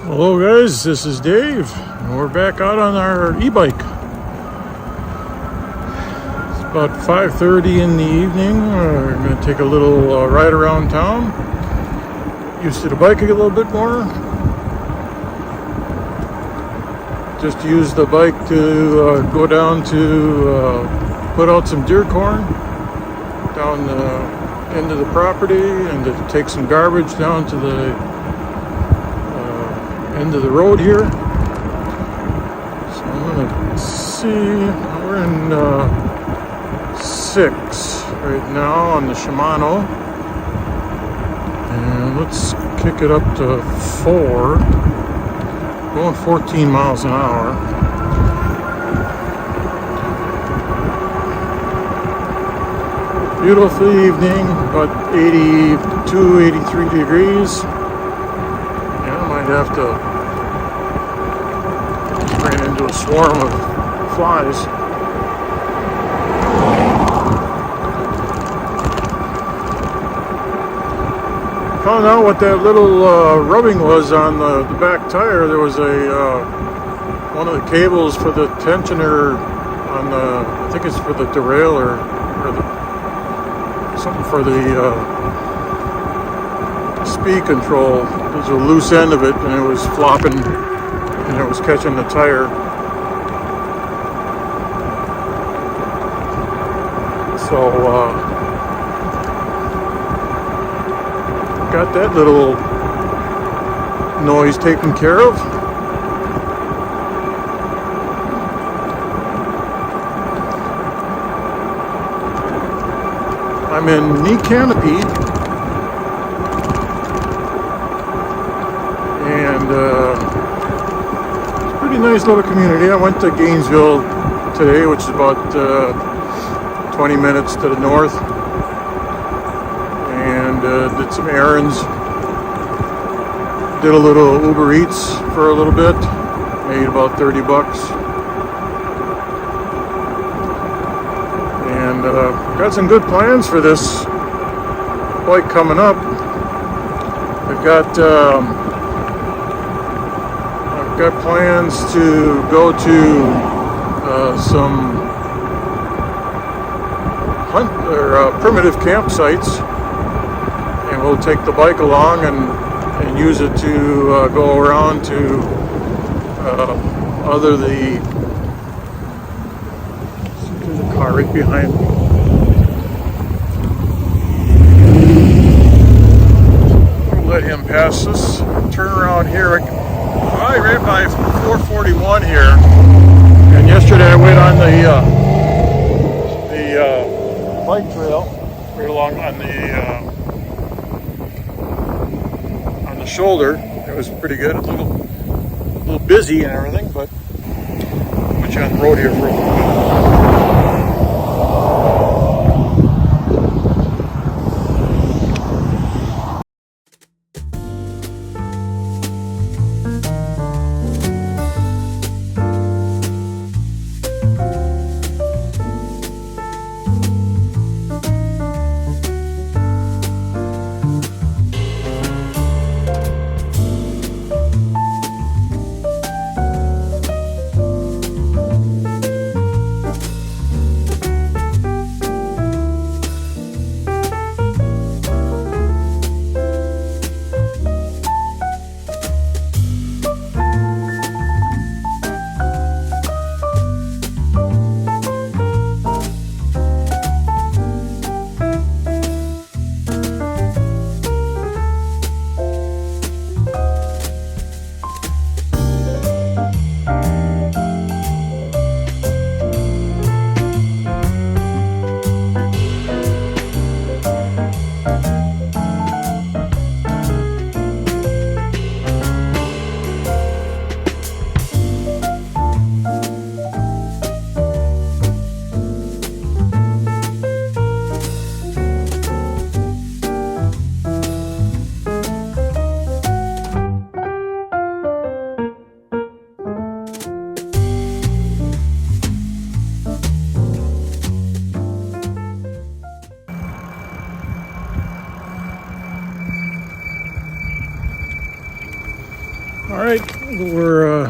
Hello guys, this is Dave, and we're back out on our e-bike. It's about 5:30 in the evening. We're going to take a little ride around town. Used to the bike a little bit more. Just use the bike to go down to put out some deer corn down the end of the property, and to take some garbage down to the end of the road here. So I'm gonna see, we're in 6 right now on the Shimano, and let's kick it up to 4, going 14 miles an hour. Beautiful evening, about 82, 83 degrees. Have to ran into a swarm of flies. Found out what that little rubbing was on the back tire. There was a one of the cables for the tensioner on the, I think it's for the derailleur, or something for the speed control. There's a loose end of it, and it was flopping, and it was catching the tire. So got that little noise taken care of. I'm in Micanopy. And it's a pretty nice little community. I went to Gainesville today, which is about 20 minutes to the north, and did some errands. Did a little Uber Eats for a little bit, made about 30 bucks. And got some good plans for this bike coming up. I've got plans to go to some hunt or primitive campsites, and we'll take the bike along and use it to go around to the car right behind me. I'll let him pass this. Turn around here. Right by 441 here, and yesterday I went on the bike trail right along on the shoulder. It was pretty good. A little busy and everything, but I'll put you on the road here for a little bit. All right, we're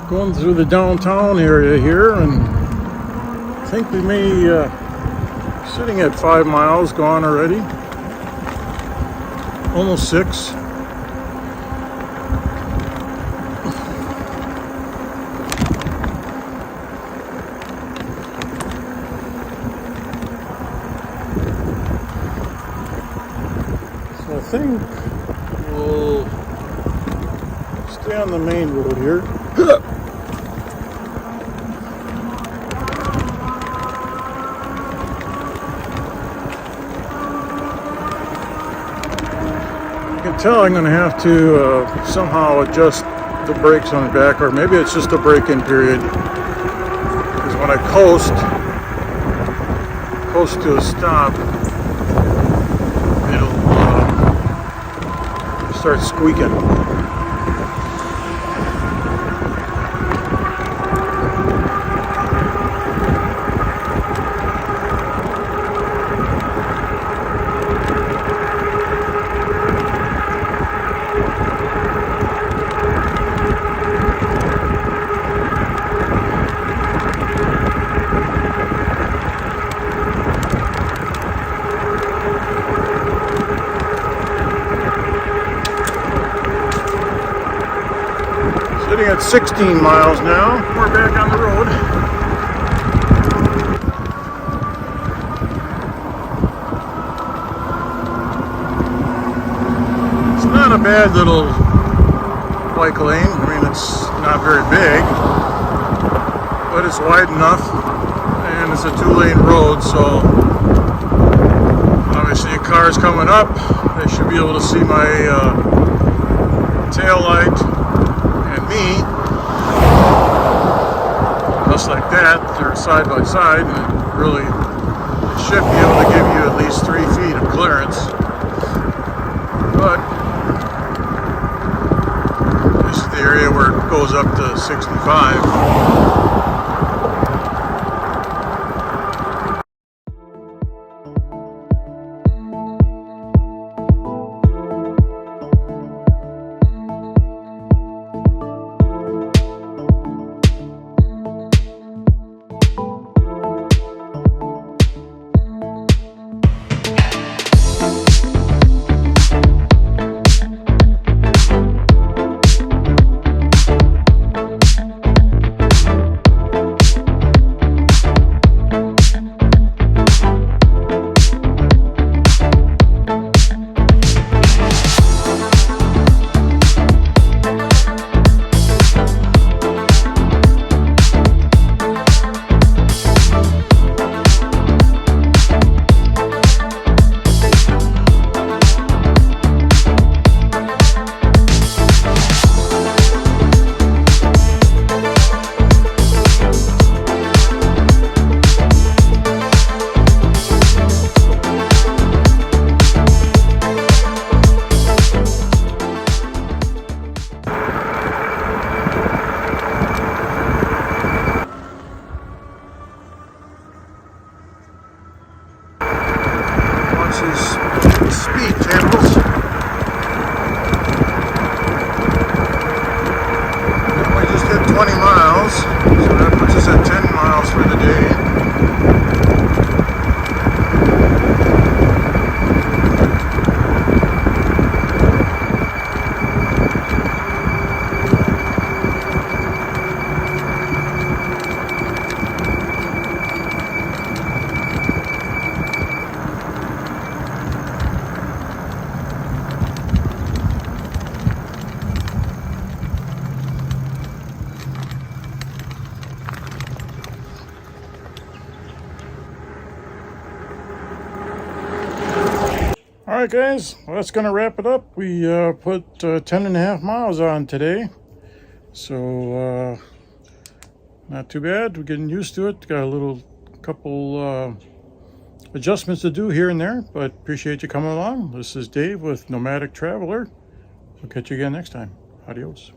going through the downtown area here, and I think we may sitting at 5 miles gone already, almost 6. So I think we'll stay on the main road here. I can tell I'm going to have to somehow adjust the brakes on the back, or maybe it's just a break-in period. Because when I coast to a stop, it'll start squeaking. Sitting at 16 miles now. We're back on the road. It's not a bad little bike lane. I mean, it's not very big, but it's wide enough, and it's a 2-lane road, so obviously a car's coming up. They should be able to see my tail light. Me, just like that, they're side by side, and it really should be able to give you at least 3 feet of clearance. But this is the area where it goes up to 65. Speed channels. And we just hit 20 miles, so that puts us at 10 miles for the day. Alright guys, well, that's going to wrap it up. We put 10.5 miles on today. So, not too bad. We're getting used to it. Got a couple adjustments to do here and there, but appreciate you coming along. This is Dave with Nomadic Traveler. We'll catch you again next time. Adios.